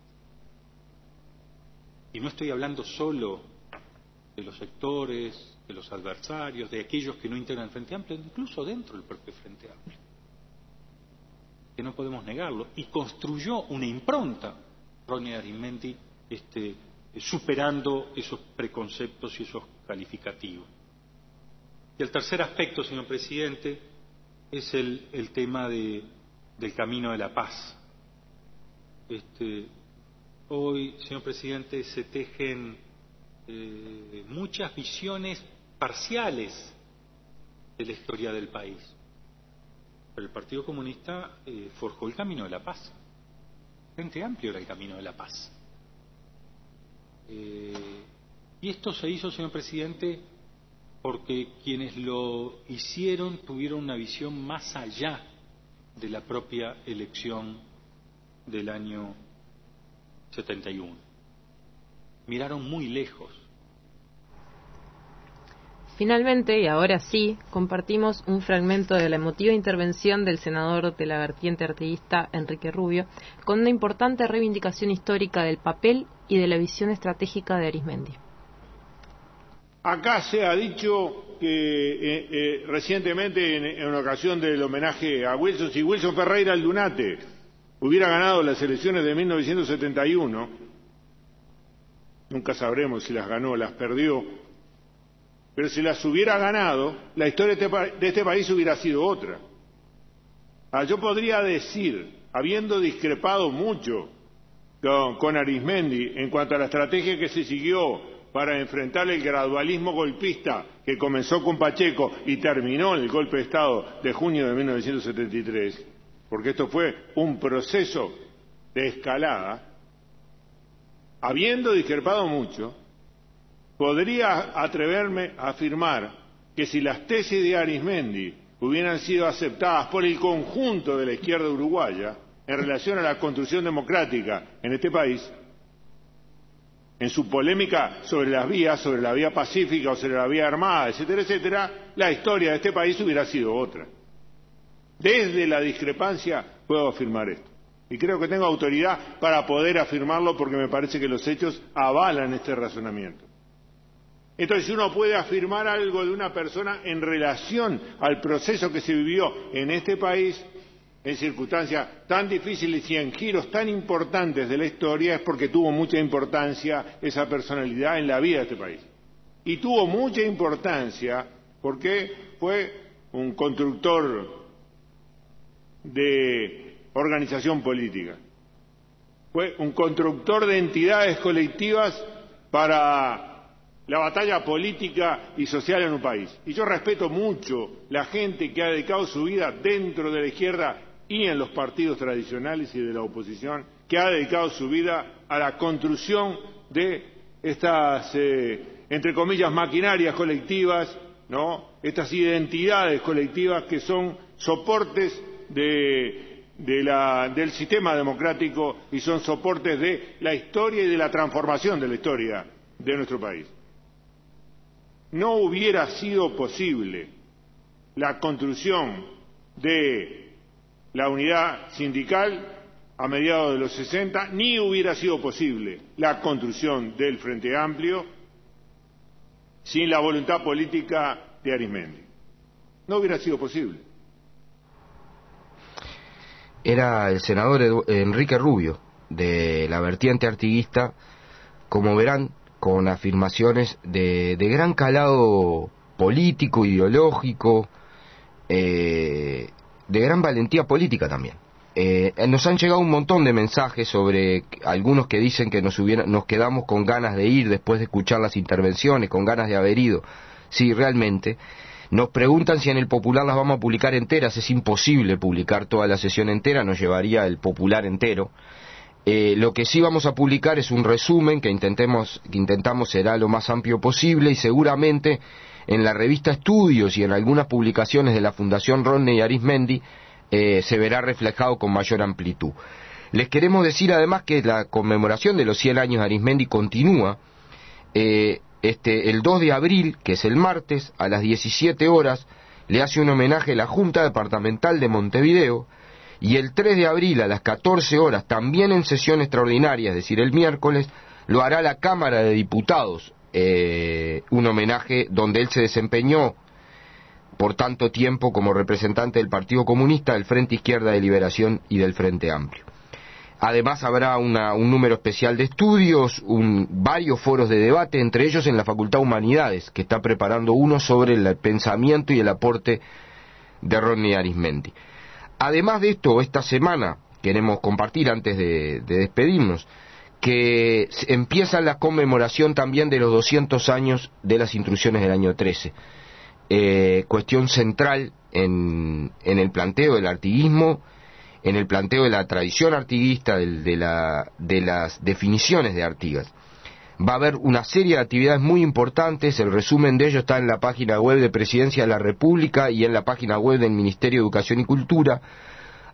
Y no estoy hablando solo de los sectores, de los adversarios, de aquellos que no integran el Frente Amplio, incluso dentro del propio Frente Amplio, que no podemos negarlo. Y construyó una impronta, Ronnie Arizmendi, superando esos preconceptos y esos calificativos. Y el tercer aspecto, señor presidente, es el tema del camino de la paz. Hoy, señor presidente, se tejen muchas visiones parciales de la historia del país. Pero el Partido Comunista forjó el camino de la paz. El Frente Amplio era el camino de la paz. Y esto se hizo, señor presidente, porque quienes lo hicieron tuvieron una visión más allá de la propia elección del año 71. Miraron muy lejos. Finalmente, y ahora sí, compartimos un fragmento de la emotiva intervención del senador de la vertiente artiguista Enrique Rubio, con una importante reivindicación histórica del papel y de la visión estratégica de Arizmendi. Acá se ha dicho que recientemente, en ocasión del homenaje a Wilson, si Wilson Ferreira Aldunate hubiera ganado las elecciones de 1971, nunca sabremos si las ganó o las perdió, pero si las hubiera ganado, la historia de este país hubiera sido otra. Yo podría decir, habiendo discrepado mucho con Arizmendi en cuanto a la estrategia que se siguió para enfrentar el gradualismo golpista que comenzó con Pacheco y terminó en el golpe de Estado de junio de 1973, porque esto fue un proceso de escalada, habiendo discrepado mucho, podría atreverme a afirmar que si las tesis de Arizmendi hubieran sido aceptadas por el conjunto de la izquierda uruguaya en relación a la construcción democrática en este país, en su polémica sobre las vías, sobre la vía pacífica o sobre la vía armada, etcétera, etcétera, la historia de este país hubiera sido otra. Desde la discrepancia puedo afirmar esto. Y creo que tengo autoridad para poder afirmarlo porque me parece que los hechos avalan este razonamiento. Entonces, si uno puede afirmar algo de una persona en relación al proceso que se vivió en este país, en circunstancias tan difíciles y en giros tan importantes de la historia, es porque tuvo mucha importancia esa personalidad en la vida de este país. Y tuvo mucha importancia porque fue un constructor de organización política. Fue un constructor de entidades colectivas para la batalla política y social en un país. Y yo respeto mucho la gente que ha dedicado su vida dentro de la izquierda y en los partidos tradicionales y de la oposición, que ha dedicado su vida a la construcción de estas entre comillas, maquinarias colectivas, ¿no? Estas identidades colectivas que son soportes del sistema democrático y son soportes de la historia y de la transformación de la historia de nuestro país. No hubiera sido posible la construcción de la unidad sindical a mediados de los 60, ni hubiera sido posible la construcción del Frente Amplio sin la voluntad política de Arizmendi. No hubiera sido posible. Era el senador Enrique Rubio, de la vertiente artiguista, como verán, con afirmaciones de gran calado político, ideológico, de gran valentía política también. Nos han llegado un montón de mensajes sobre algunos que dicen que nos quedamos con ganas de ir después de escuchar las intervenciones, con ganas de haber ido. Sí, realmente. Nos preguntan si en el Popular las vamos a publicar enteras. Es imposible publicar toda la sesión entera, nos llevaría el Popular entero. Lo que sí vamos a publicar es un resumen que intentamos será lo más amplio posible, y seguramente en la revista Estudios y en algunas publicaciones de la Fundación Rodney Arizmendi se verá reflejado con mayor amplitud. Les queremos decir además que la conmemoración de los 100 años de Arizmendi continúa el 2 de abril, que es el martes, a las 17 horas, le hace un homenaje a la Junta Departamental de Montevideo, y el 3 de abril a las 14 horas, también en sesión extraordinaria, es decir, el miércoles, lo hará la Cámara de Diputados, un homenaje donde él se desempeñó por tanto tiempo como representante del Partido Comunista, del Frente Izquierda de Liberación y del Frente Amplio. Además habrá un número especial de estudios, varios foros de debate, entre ellos en la Facultad de Humanidades, que está preparando uno sobre el pensamiento y el aporte de Rodney Arizmendi. Además de esto, esta semana queremos compartir, antes de despedirnos, que empieza la conmemoración también de los 200 años de las intrusiones del año 13. Cuestión central en el planteo del artiguismo, en el planteo de la tradición artiguista, de las definiciones de Artigas. Va a haber una serie de actividades muy importantes. El resumen de ello está en la página web de Presidencia de la República y en la página web del Ministerio de Educación y Cultura.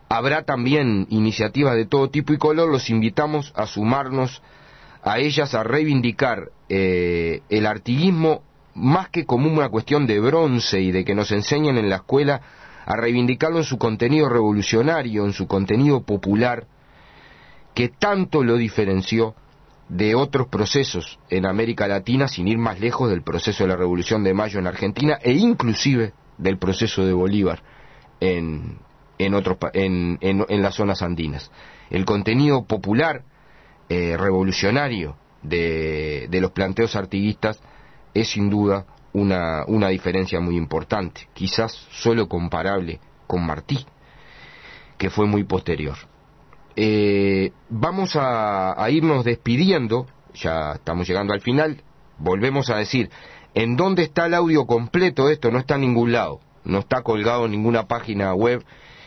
Habrá también iniciativas de todo tipo y color. Los invitamos a sumarnos a ellas, a reivindicar el artiguismo, más que como una cuestión de bronce y de que nos enseñen en la escuela, a reivindicarlo en su contenido revolucionario, en su contenido popular, que tanto lo diferenció de otros procesos en América Latina, sin ir más lejos del proceso de la Revolución de Mayo en Argentina, e inclusive del proceso de Bolívar en las zonas andinas. El contenido popular, revolucionario de los planteos artiguistas es sin duda una diferencia muy importante, quizás solo comparable con Martí, que fue muy posterior. Vamos a irnos despidiendo, ya estamos llegando al final. Volvemos a decir, ¿en dónde está el audio completo de esto? No está en ningún lado, no está colgado en ninguna página web.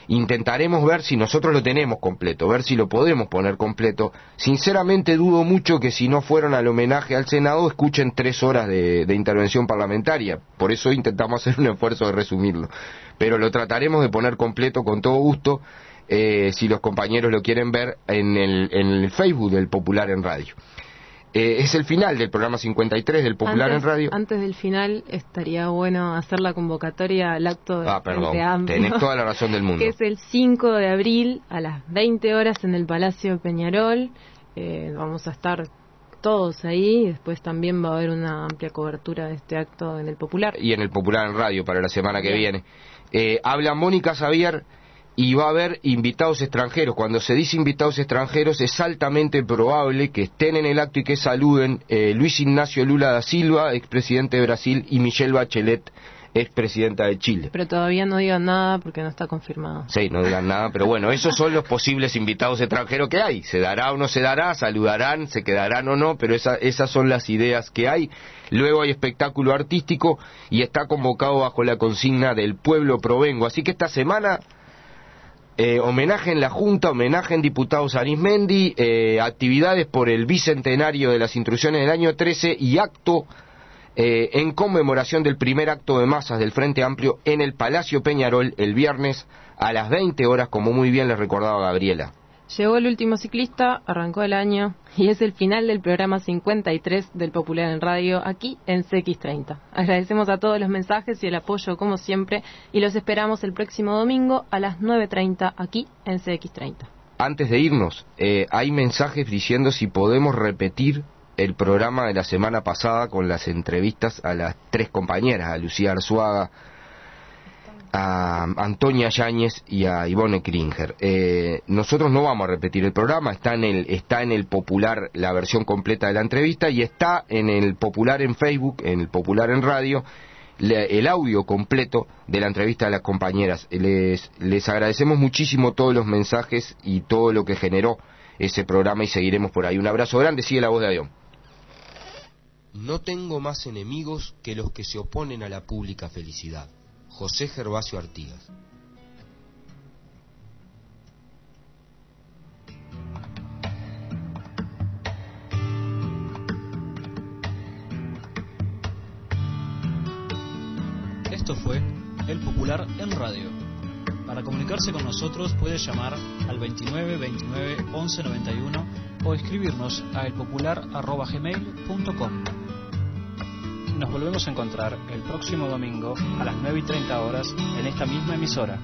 Intentaremos ver si nosotros lo tenemos completo, ver si lo podemos poner completo. Sinceramente dudo mucho que si no fueron al homenaje al Senado escuchen 3 horas de intervención parlamentaria. Por eso intentamos hacer un esfuerzo de resumirlo. Pero lo trataremos de poner completo con todo gusto, si los compañeros lo quieren ver en el Facebook del Popular en Radio. Es el final del programa 53 del Popular en Radio. Antes del final estaría bueno hacer la convocatoria al acto de Frente Amplio, tenés toda la razón del mundo. Que es el 5 de abril a las 20 horas en el Palacio Peñarol. Vamos a estar todos ahí, y después también va a haber una amplia cobertura de este acto en el Popular. Y en el Popular en Radio para la semana que viene. Habla Mónica Xavier. Y va a haber invitados extranjeros. Cuando se dice invitados extranjeros es altamente probable que estén en el acto y que saluden Luis Ignacio Lula da Silva, expresidente de Brasil, y Michelle Bachelet, expresidenta de Chile. Pero todavía no digan nada porque no está confirmado. Sí, no digan nada, pero bueno, esos son los posibles invitados extranjeros que hay. Se dará o no se dará, saludarán, se quedarán o no, pero esas son las ideas que hay. Luego hay espectáculo artístico y está convocado bajo la consigna del pueblo provengo. Así que esta semana Homenaje en la Junta, homenaje en diputados Arismendi, actividades por el bicentenario de las intrusiones del año 13 y acto en conmemoración del primer acto de masas del Frente Amplio en el Palacio Peñarol el viernes a las 20 horas, como muy bien les recordaba Gabriela. Llegó el último ciclista, arrancó el año y es el final del programa 53 del Popular en Radio, aquí en CX30. Agradecemos a todos los mensajes y el apoyo como siempre y los esperamos el próximo domingo a las 9:30 aquí en CX30. Antes de irnos, hay mensajes diciendo si podemos repetir el programa de la semana pasada con las entrevistas a las 3 compañeras, a Lucía Arzuaga, a Antonia Yáñez y a Ivonne Kringer. Nosotros no vamos a repetir el programa, está en el Popular la versión completa de la entrevista y está en el Popular en Facebook, en el Popular en Radio, el audio completo de la entrevista de las compañeras. Les agradecemos muchísimo todos los mensajes y todo lo que generó ese programa y seguiremos por ahí. Un abrazo grande, sigue la voz de Adión. No tengo más enemigos que los que se oponen a la pública felicidad. José Gervasio Artigas. Esto fue El Popular en Radio. Para comunicarse con nosotros puede llamar al 29 29 11 91 o escribirnos a elpopular@gmail.com. Nos volvemos a encontrar el próximo domingo a las 9:30 horas en esta misma emisora.